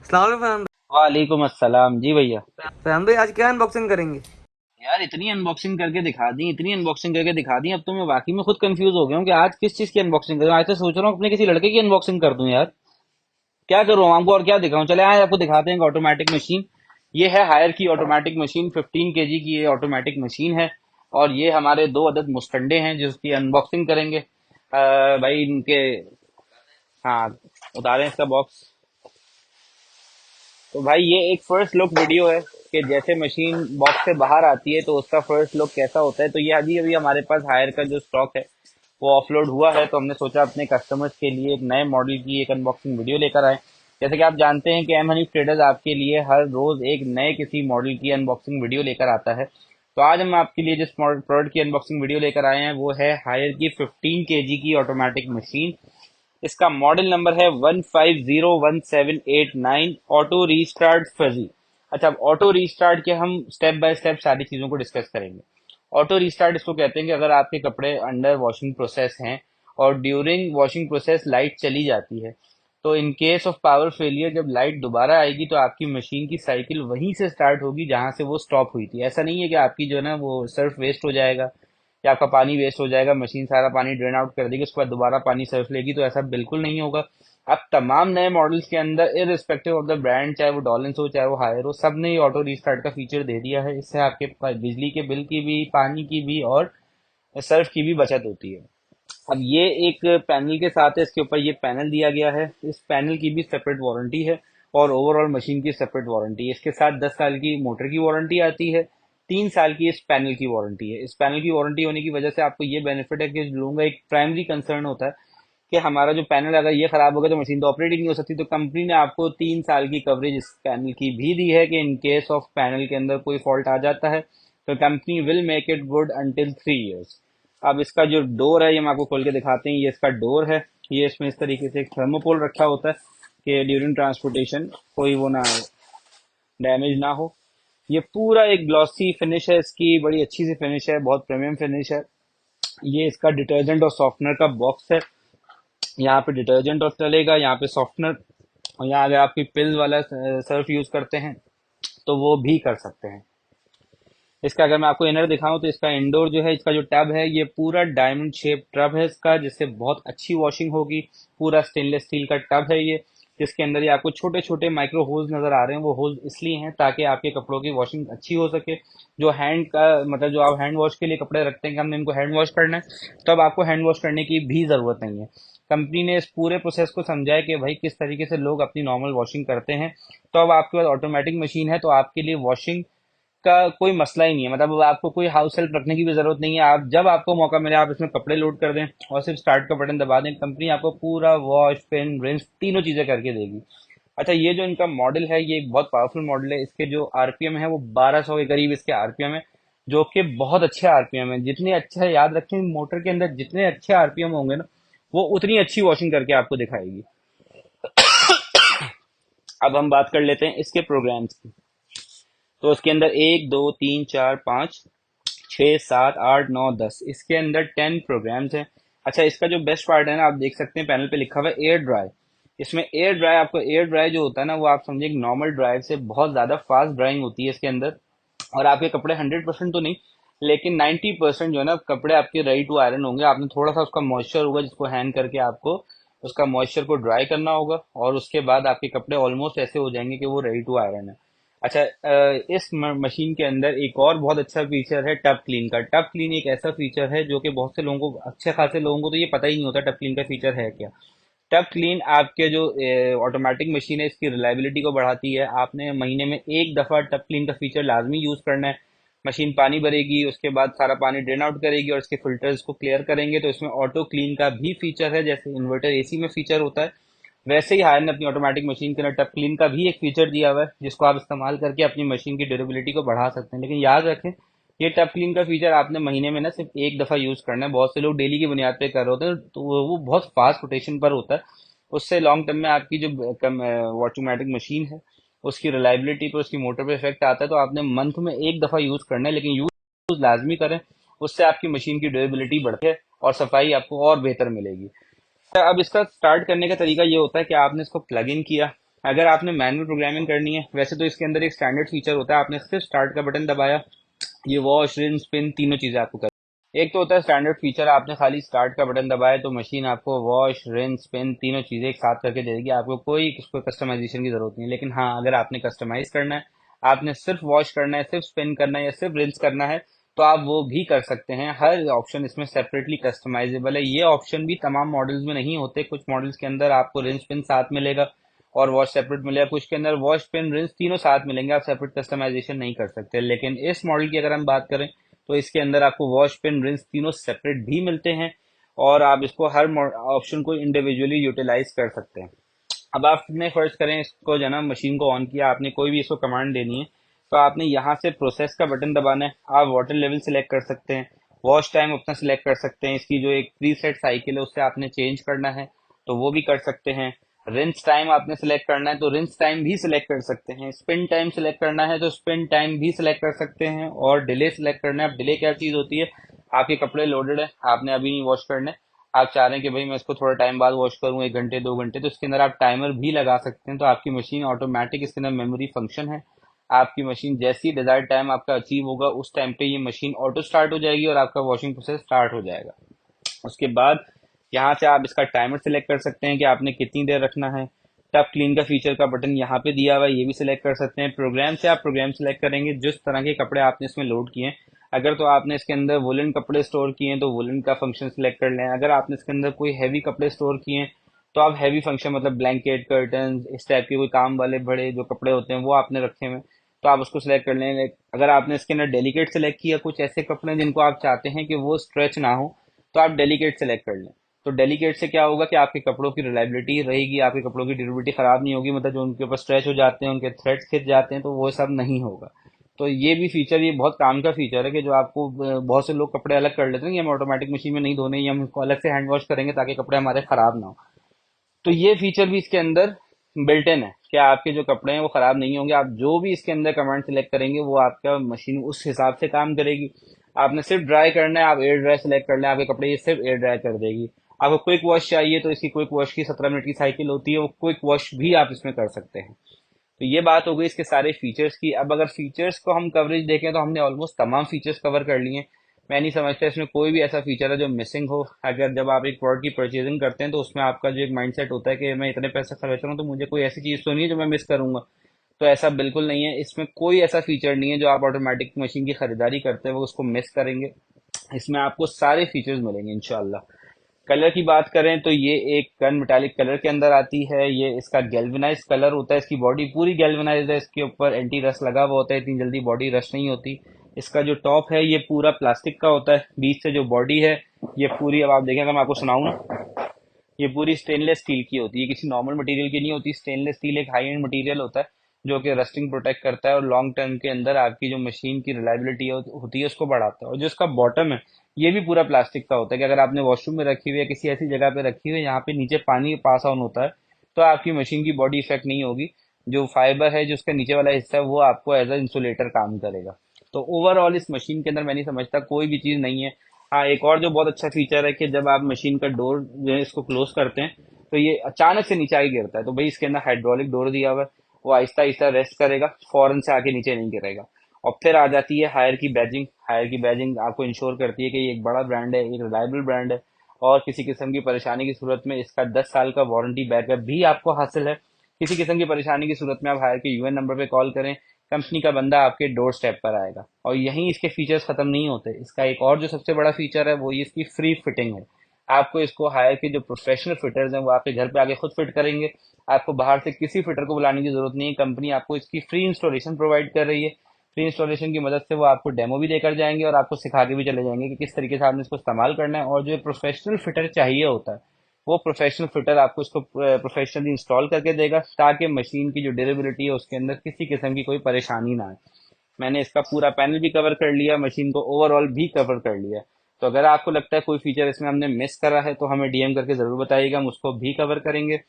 अस्सलाम वालेकुम वालेकुम अस्सलाम जी भैया। फैम भाई, आज क्या अनबॉक्सिंग करेंगे? यार इतनी अनबॉक्सिंग करके दिखा दी, इतनी अनबॉक्सिंग करके दिखा दी, अब तो मैं वाकई में खुद कंफ्यूज हो गया हूँ कि आज किस चीज की अनबॉक्सिंग करूँ। आज तो सोच रहा हूँ अपने किसी लड़के की अनबॉक्सिंग कर दूं यार। क्या करूँ आपको और क्या दिखाऊं? चले आए आपको दिखाते हैं ऑटोमेटिक मशीन। ये है हायर की ऑटोमेटिक मशीन, 15 kg की ये ऑटोमेटिक मशीन है। और ये हमारे दो अदद मुस्टंडे हैं जिसकी अनबॉक्सिंग करेंगे। भाई इनके, हाँ, उतारें इसका बॉक्स। तो भाई ये एक फर्स्ट लुक वीडियो है कि जैसे मशीन बॉक्स से बाहर आती है तो उसका फर्स्ट लुक कैसा होता है। तो ये अभी अभी हमारे पास हायर का जो स्टॉक है वो ऑफलोड हुआ है, तो हमने सोचा अपने कस्टमर्स के लिए एक नए मॉडल की एक अनबॉक्सिंग वीडियो लेकर आए। जैसे कि आप जानते हैं कि एम हनीफ ट्रेडर्स आपके लिए हर रोज एक नए किसी मॉडल की अनबॉक्सिंग वीडियो लेकर आता है। तो आज हम आपके लिए जिस प्रोडक्ट की अनबॉक्सिंग वीडियो लेकर आए हैं वो है हायर की 15 kg की ऑटोमेटिक मशीन। इसका मॉडल नंबर है 150178 ऑटो रीस्टार्ट फजी। अच्छा, अब ऑटो रीस्टार्ट के हम स्टेप बाय स्टेप सारी चीजों को डिस्कस करेंगे। ऑटो रीस्टार्ट इसको कहते हैं कि अगर आपके कपड़े अंडर वॉशिंग प्रोसेस हैं और ड्यूरिंग वॉशिंग प्रोसेस लाइट चली जाती है, तो in case of power failure जब लाइट दोबारा आएगी तो आपकी मशीन की साइकिल वहीं से स्टार्ट होगी जहां से वो स्टॉप हुई थी। ऐसा नहीं है कि आपकी जो है ना वो सर्फ वेस्ट हो जाएगा या आपका पानी वेस्ट हो जाएगा, मशीन सारा पानी ड्रेन आउट कर देगी, उसके बाद दोबारा पानी सर्फ लेगी। तो ऐसा बिल्कुल नहीं होगा। अब तमाम नए मॉडल्स के अंदर इररिस्पेक्टिव ऑफ द ब्रांड, चाहे वो डॉलेंस हो चाहे वो हायर हो, सब ने ये ऑटो रीस्टार्ट का फीचर दे दिया है। इससे आपके बिजली के बिल की भी, पानी की भी और सर्फ की भी बचत होती है। अब ये एक पैनल के साथ है, इसके ऊपर ये पैनल दिया गया है। इस पैनल की भी सेपरेट वारंटी है और ओवरऑल मशीन की सेपरेट वारंटी है। इसके साथ 10 साल की मोटर की वारंटी आती है, 3 साल की इस पैनल की वारंटी है। इस पैनल की वारंटी होने की वजह से आपको ये बेनिफिट है कि लोगों का एक प्राइमरी कंसर्न होता है कि हमारा जो पैनल अगर ये खराब हो गया तो मशीन तो ऑपरेट ही नहीं हो सकती। तो कंपनी ने आपको 3 साल की कवरेज इस पैनल की भी दी है कि इन केस ऑफ पैनल के अंदर कोई फॉल्ट आ जाता है तो company will make it good until 3 years। अब इसका जो डोर है ये हम आपको खोल के दिखाते हैं। ये इसका डोर है। ये इसमें इस तरीके से एक थर्मोपोल रखा होता है कि ड्यूरिंग ट्रांसपोर्टेशन कोई वो ना, डैमेज ना हो। ये पूरा एक ग्लॉसी फिनिश है, इसकी बड़ी अच्छी सी फिनिश है, बहुत प्रीमियम फिनिश है। ये इसका डिटर्जेंट और सॉफ्टनर का बॉक्स है। यहाँ पे डिटर्जेंट और चलेगा, यहाँ पे सॉफ्टनर, और यहाँ अगर आपकी पिल्स वाला सर्फ यूज करते हैं तो वो भी कर सकते हैं। इसका अगर मैं आपको इनर दिखाऊं तो इसका इंडोर जो है, इसका जो टब है ये पूरा डायमंड शेप टब है इसका, जिससे बहुत अच्छी वॉशिंग होगी। पूरा स्टेनलेस स्टील का टब है ये, जिसके अंदर ये आपको छोटे छोटे माइक्रो होल्स नजर आ रहे हैं। वो होल्स इसलिए हैं ताकि आपके कपड़ों की वॉशिंग अच्छी हो सके। जो हैंड का मतलब जो आप हैंड वॉश के लिए कपड़े रखते हैं कि हमने इनको हैंड वॉश करना है, तो अब आपको हैंड वॉश करने की भी जरूरत नहीं है। कंपनी ने इस पूरे प्रोसेस को समझा है कि भाई किस तरीके से लोग अपनी नॉर्मल वॉशिंग करते हैं। तो अब आपके पास ऑटोमेटिक मशीन है तो आपके लिए वॉशिंग का कोई मसला ही नहीं है। मतलब अब आपको कोई हाउस हेल्प रखने की भी जरूरत नहीं है। आप जब आपको मौका मिले आप इसमें कपड़े लोड कर दें और सिर्फ स्टार्ट का बटन दबा दें, कंपनी आपको पूरा वॉश, पिन, रिंस तीनों चीजें करके देगी। अच्छा, ये जो इनका मॉडल है ये एक बहुत पावरफुल मॉडल है। इसके जो आरपीएम है वो 1200 के करीब इसके आरपीएम है, जो कि बहुत अच्छे आरपीएम है। जितने अच्छे, याद रखें, मोटर के अंदर जितने अच्छे आरपीएम होंगे ना वो उतनी अच्छी वॉशिंग करके आपको दिखाएगी। अब हम बात कर लेते हैं इसके प्रोग्राम्स की। तो उसके अंदर 1 2 3 4 5 6 7 8 9 10, इसके अंदर 10 प्रोग्राम्स हैं। अच्छा, इसका जो बेस्ट पार्ट है ना, आप देख सकते हैं पैनल पे लिखा हुआ है एयर ड्राई। इसमें एयर ड्राई, आपको एयर ड्राई जो होता है ना वो आप समझिए एक नॉर्मल ड्राई से बहुत ज्यादा फास्ट ड्राइंग होती है इसके अंदर। और आपके कपड़े 100% तो नहीं लेकिन 90% जो है ना कपड़े आपके रेडी टू आयरन होंगे। आपने थोड़ा सा उसका मॉइस्चर होगा जिसको हैंड करके आपको उसका मॉइस्चर को ड्राई करना होगा और उसके बाद आपके कपड़े ऑलमोस्ट ऐसे हो जाएंगे कि वो रेडी टू आयरन है। अच्छा, इस मशीन के अंदर एक और बहुत अच्छा फीचर है टब क्लीन का। टब क्लीन एक ऐसा फीचर है जो कि बहुत से लोगों को, अच्छे खासे लोगों को तो ये पता ही नहीं होता टब क्लीन का फीचर है क्या। टब क्लीन आपके जो ऑटोमेटिक मशीन है इसकी रिलायबिलिटी को बढ़ाती है। आपने महीने में एक दफ़ा टब क्लीन का फीचर लाजमी यूज़ करना है। मशीन पानी भरेगी, उसके बाद सारा पानी ड्रेन आउट करेगी और उसके फिल्टर्स को क्लियर करेंगे। तो इसमें ऑटो क्लीन का भी फीचर है, जैसे इन्वर्टर एसी में फीचर होता है वैसे ही हायर ने अपनी ऑटोमेटिक मशीन के अंदर टब क्लीन का भी एक फीचर दिया हुआ है जिसको आप इस्तेमाल करके अपनी मशीन की ड्यूरेबिलिटी को बढ़ा सकते हैं। लेकिन याद रखें, ये टब क्लीन का फीचर आपने महीने में ना सिर्फ एक दफ़ा यूज़ करना है। बहुत से लोग डेली की बुनियाद पे कर रहे होते हैं तो वो बहुत फास्ट रोटेशन पर होता है। उससे लॉन्ग टर्म में आपकी जो ऑटोमेटिक मशीन है उसकी रिलायबिलिटी पर, उसकी मोटर पे इफेक्ट आता है। तो आपने मंथ में एक दफ़ा यूज़ करना है, लेकिन यूज़ लाजमी करें। उससे आपकी मशीन की ड्यूरेबिलिटी बढ़ती है और सफाई आपको और बेहतर मिलेगी। अब इसका स्टार्ट करने का तरीका ये होता है कि आपने इसको प्लग इन किया, अगर आपने मैनुअल प्रोग्रामिंग करनी है, वैसे तो इसके अंदर एक स्टैंडर्ड फीचर होता है, आपने सिर्फ स्टार्ट का बटन दबाया, ये वॉश रिन स्पिन तीनों चीजें आपको कर। एक तो होता है स्टैंडर्ड फीचर, आपने खाली स्टार्ट का बटन दबाया तो मशीन आपको वॉश रिन स्पिन तीनों चीजें एक साथ करके दे देगी, आपको कोई इसको कस्टमाइजेशन की जरूरत नहीं है। लेकिन हाँ, अगर आपने कस्टमाइज करना है, आपने सिर्फ वॉश करना है, सिर्फ स्पिन करना है या सिर्फ रिंस करना है, तो आप वो भी कर सकते हैं। हर ऑप्शन इसमें सेपरेटली कस्टमाइजेबल है। ये ऑप्शन भी तमाम मॉडल्स में नहीं होते, कुछ मॉडल्स के अंदर आपको रिंस स्पिन साथ मिलेगा और वॉश सेपरेट मिलेगा, कुछ के अंदर वॉश पेन रिंस तीनों साथ मिलेंगे, आप सेपरेट कस्टमाइजेशन नहीं कर सकते। लेकिन इस मॉडल की अगर हम बात करें तो इसके अंदर आपको वॉश पेन रिंस तीनों सेपरेट भी मिलते हैं और आप इसको हर ऑप्शन को इंडिविजुअली यूटिलाइज कर सकते हैं। अब आपने फर्ज करें इसको जो है ना मशीन को ऑन किया, आपने कोई भी इसको कमांड देनी है, तो आपने यहाँ से प्रोसेस का बटन दबाना है, आप वाटर लेवल सिलेक्ट कर सकते हैं, वॉश टाइम अपना सिलेक्ट कर सकते हैं, इसकी जो एक प्रीसेट साइकिल है उससे आपने चेंज करना है तो वो भी कर सकते हैं। रिंस टाइम आपने सिलेक्ट करना है तो रिंस टाइम भी सिलेक्ट कर सकते हैं, स्पिन टाइम सिलेक्ट करना है तो स्पिन टाइम भी सिलेक्ट कर सकते हैं, और डिले सिलेक्ट करना है। अब डिले क्या चीज होती है, आपके कपड़े लोडेड है, आपने अभी नहीं वॉश करने, आप चाह रहे हैं कि भाई मैं इसको थोड़ा टाइम बाद वॉश करूँ, 1 घंटे 2 घंटे, तो इसके अंदर आप टाइमर भी लगा सकते हैं। तो आपकी मशीन ऑटोमेटिक, इसके अंदर मेमोरी फंक्शन है, आपकी मशीन जैसी डिजायर्ड टाइम आपका अचीव होगा उस टाइम पे ये मशीन ऑटो स्टार्ट हो जाएगी और आपका वॉशिंग प्रोसेस स्टार्ट हो जाएगा। उसके बाद यहाँ से आप इसका टाइमर सिलेक्ट कर सकते हैं कि आपने कितनी देर रखना है। टफ क्लीन का फीचर का बटन यहाँ पे दिया हुआ है, ये भी सिलेक्ट कर सकते हैं। प्रोग्राम से आप प्रोग्राम सिलेक्ट करेंगे जिस तरह के कपड़े आपने इसमें लोड किए हैं। अगर तो आपने इसके अंदर वुलन कपड़े स्टोर किए हैं तो वुलन का फंक्शन सिलेक्ट कर लें। अगर आपने इसके अंदर कोई हैवी कपड़े स्टोर किए हैं तो आप हैवी फंक्शन, मतलब ब्लैंकेट, कर्टन, इस टाइप के कोई काम वाले बड़े जो कपड़े होते हैं वो आपने रखे हुए हैं, तो आप उसको सिलेक्ट कर लें। अगर आपने इसके अंदर डेलिकेट सिलेक्ट किया, कुछ ऐसे कपड़े जिनको आप चाहते हैं कि वो स्ट्रेच ना हो, तो आप डेलिकेट सेलेक्ट कर लें। तो डेलिकेट से क्या होगा कि आपके कपड़ों की रिलायबिलिटी रहेगी, आपके कपड़ों की ड्यूरेबिलिटी खराब नहीं होगी, मतलब जो उनके ऊपर स्ट्रेच हो जाते हैं, उनके थ्रेड्स खिंच जाते हैं, तो वो सब नहीं होगा। तो ये भी फीचर, ये बहुत काम का फीचर है कि जो आपको बहुत से लोग कपड़े अलग कर लेते हैं कि हम ऑटोमेटिक मशीन में नहीं धोने, ये हम इसको अलग से हैंड वॉश करेंगे ताकि कपड़े हमारे खराब ना हो। तो ये फीचर भी इसके अंदर बिल्ट इन है कि आपके जो कपड़े हैं वो खराब नहीं होंगे। आप जो भी इसके अंदर कमांड सेलेक्ट करेंगे वो आपका मशीन उस हिसाब से काम करेगी। आपने सिर्फ ड्राई करना है, आप एयर ड्राई सेलेक्ट कर लें, आपके कपड़े ये सिर्फ एयर ड्राई कर देगी। आपको क्विक वॉश चाहिए तो इसकी क्विक वॉश की 17 मिनट की साइकिल होती है, वो क्विक वॉश भी आप इसमें कर सकते हैं। तो ये बात हो गई इसके सारे फीचर्स की। अब अगर फीचर्स को हम कवरेज देखें तो हमने ऑलमोस्ट तमाम फीचर्स कवर कर लिए हैं। मैं नहीं समझता इसमें कोई भी ऐसा फीचर है जो मिसिंग हो। अगर जब आप एक प्रोडक्ट की परचेजिंग करते हैं तो उसमें आपका जो एक माइंडसेट होता है कि मैं इतने पैसे खर्च रहा हूँ तो मुझे कोई ऐसी चीज़ तो नहीं है जो मैं मिस करूंगा, तो ऐसा बिल्कुल नहीं है। इसमें कोई ऐसा फीचर नहीं है जो आप ऑटोमेटिक मशीन की खरीदारी करते हैं वो उसको मिस करेंगे। इसमें आपको सारे फीचर्स मिलेंगे इंशाल्लाह। कलर की बात करें तो ये एक गन मेटालिक कलर के अंदर आती है। ये इसका गैल्वेनाइज कलर होता है, इसकी बॉडी पूरी गैल्वेनाइज है, इसके ऊपर एंटी रस्ट लगा हुआ होता है, इतनी जल्दी बॉडी रस्ट नहीं होती। इसका जो टॉप है ये पूरा प्लास्टिक का होता है, बीच से जो बॉडी है ये पूरी, अब आप देखें अगर मैं आपको सुनाऊं ना, ये पूरी स्टेनलेस स्टील की होती है, किसी नॉर्मल मटेरियल की नहीं होती। स्टेनलेस स्टील एक हाई एंड मटेरियल होता है जो कि रस्टिंग प्रोटेक्ट करता है और लॉन्ग टर्म के अंदर आपकी जो मशीन की रिलायबिलिटी होती है उसको बढ़ाता है। और जो इसका बॉटम है ये भी पूरा प्लास्टिक का होता है कि अगर आपने वॉशरूम में रखी हुई है, किसी ऐसी जगह पे रखी हुई है यहाँ पे नीचे पानी पास ऑन होता है, तो आपकी मशीन की बॉडी इफेक्ट नहीं होगी। जो फाइबर है जो उसका नीचे वाला हिस्सा है वो आपको एज अ इंसुलेटर काम करेगा। तो ओवरऑल इस मशीन के अंदर मैं नहीं समझता कोई भी चीज़ नहीं है। हाँ, एक और जो बहुत अच्छा फीचर है कि जब आप मशीन का डोर जो है इसको क्लोज करते हैं तो ये अचानक से नीचे आके गिरता है, तो भाई इसके अंदर हाइड्रोलिक डोर दिया हुआ है, वो आहिस्ता आहिस्ता रेस्ट करेगा, फौरन से आके नीचे नहीं गिरेगा। और फिर आ जाती है हायर की बैजिंग। हायर की बैजिंग आपको इंश्योर करती है कि ये एक बड़ा ब्रांड है, एक रिलायबल ब्रांड है, और किसी किस्म की परेशानी की सूरत में इसका 10 साल का वारंटी बैकअप भी आपको हासिल है। किसी किस्म की परेशानी की सूरत में आप हायर के यूएन नंबर पे कॉल करें, कंपनी का बंदा आपके डोर स्टेप पर आएगा। और यहीं इसके फीचर्स खत्म नहीं होते, इसका एक और जो सबसे बड़ा फीचर है वो ये इसकी फ्री फिटिंग है। आपको इसको हायर के जो प्रोफेशनल फिटर्स हैं वो आपके घर पे आके खुद फिट करेंगे, आपको बाहर से किसी फिटर को बुलाने की जरूरत नहीं है। कंपनी आपको इसकी फ्री इंस्टॉलेशन प्रोवाइड कर रही है। फ्री इंस्टॉलेशन की मदद से वो आपको डेमो भी देकर जाएंगे और आपको सिखा के भी चले जाएंगे कि किस तरीके से आपने इसको इस्तेमाल करना है। और जो प्रोफेशनल फिटर चाहिए होता है वो प्रोफेशनल फिटर आपको इसको प्रोफेशनली इंस्टॉल करके देगा ताकि मशीन की जो ड्यूरेबिलिटी है उसके अंदर किसी किस्म की कोई परेशानी ना आए। मैंने इसका पूरा पैनल भी कवर कर लिया, मशीन को ओवरऑल भी कवर कर लिया। तो अगर आपको लगता है कोई फीचर इसमें हमने मिस करा है तो हमें डीएम करके जरूर बताइएगा, हम उसको भी कवर करेंगे।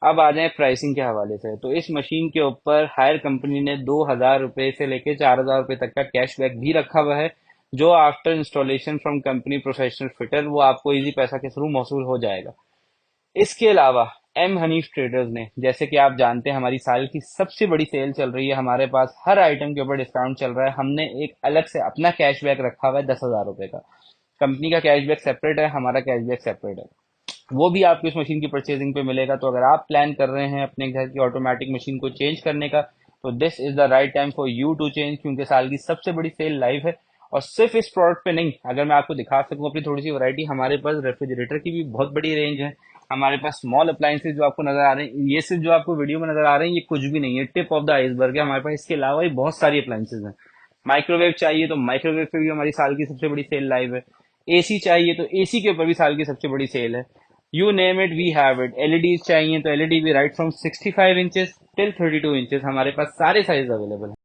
अब आ जाए प्राइसिंग के हवाले से, तो इस मशीन के ऊपर हायर कंपनी ने 2,000 रुपये से लेके 4,000 रुपये तक का कैशबैक भी रखा हुआ है, जो after installation from company professional fitter वो आपको इजी पैसा के थ्रू मौसूल हो जाएगा। इसके अलावा एम हनीफ ट्रेडर्स ने, जैसे कि आप जानते हैं हमारी साल की सबसे बड़ी सेल चल रही है, हमारे पास हर आइटम के ऊपर डिस्काउंट चल रहा है। हमने एक अलग से अपना कैशबैक रखा हुआ है 10,000 रुपए का। कंपनी का कैशबैक सेपरेट है, हमारा कैशबैक सेपरेट है। वो भी आपको इस मशीन की परचेजिंग पे मिलेगा। तो अगर आप प्लान कर रहे हैं अपने घर की ऑटोमेटिक मशीन को चेंज करने का, तो this is the right time for you to change, क्योंकि साल की सबसे बड़ी सेल लाइव है। और सिर्फ इस प्रोडक्ट पे नहीं, अगर मैं आपको दिखा सकूं अपनी थोड़ी सी वैरायटी, हमारे पास रेफ्रिजरेटर की भी बहुत बड़ी रेंज है। हमारे पास स्मॉल अप्लायंसेज जो आपको नजर आ रहे हैं, ये सिर्फ जो आपको वीडियो में नजर आ रहे हैं ये कुछ भी नहीं है, टिप ऑफ द आइसबर्ग है हमारे पास। इसके अलावा भी बहुत सारी अप्लायंसेज हैं। माइक्रोवेव चाहिए तो माइक्रोवेव पे भी हमारी साल की सबसे बड़ी सेल लाइव है। एसी चाहिए तो एसी के ऊपर भी साल की सबसे बड़ी सेल है। You name it we have it. LEDs चाहिए तो एलईडी भी right from 65 inches till 32 inches, हमारे पास सारे साइज अवेलेबल हैं।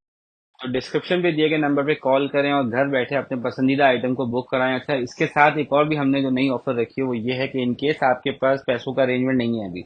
तो डिस्क्रिप्शन पे दिए गए नंबर पे कॉल करें और घर बैठे अपने पसंदीदा आइटम को बुक कराएं। अच्छा, इसके साथ एक और भी हमने जो नई ऑफर रखी है वो ये है कि इन केस आपके पास पैसों का अरेंजमेंट नहीं है अभी,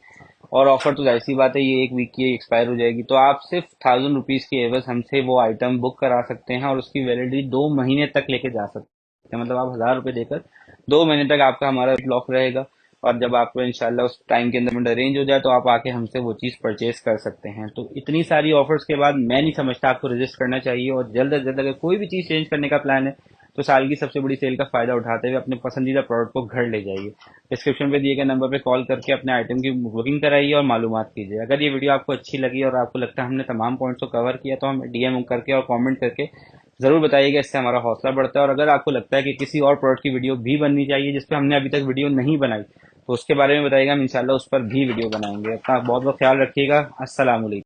और ऑफर तो ऐसी बात है ये एक वीक की एक्सपायर हो जाएगी, तो आप सिर्फ 1000 रुपीज की एवज हमसे वो आइटम बुक करा सकते हैं और उसकी वैलिडिटी 2 महीने तक लेके जा सकते हैं। मतलब आप 1000 रुपये देकर 2 महीने तक आपका हमारा लॉक रहेगा, और जब आपको इंशाल्लाह उस टाइम के अंदर में अरेंज हो जाए तो आप आके हमसे वो चीज़ परचेज कर सकते हैं। तो इतनी सारी ऑफर्स के बाद मैं नहीं समझता आपको रजिस्ट करना चाहिए, और जल्द से जल्द अगर कोई भी चीज़ चेंज करने का प्लान है तो साल की सबसे बड़ी सेल का फायदा उठाते हुए अपने पसंदीदा प्रोडक्ट को घर ले जाइए। डिस्क्रिप्शन पे दिए गए नंबर पे कॉल करके अपने आइटम की बुकिंग कराइए और मालूमात कीजिए। अगर ये वीडियो आपको अच्छी लगी और आपको लगता है हमने तमाम पॉइंट्स को कवर किया तो हमें डीएम करके और कमेंट करके जरूर बताइएगा, इससे हमारा हौसला बढ़ता है। और अगर आपको लगता है कि किसी और प्रोडक्ट की वीडियो भी बननी चाहिए जिसपे हमने अभी तक वीडियो नहीं बनाई, तो उसके बारे में बताइएगा, हम इंशाल्लाह उस पर भी वीडियो बनाएंगे। अपना बहुत बहुत ख्याल रखिएगा। अस्सलाम वालेकुम।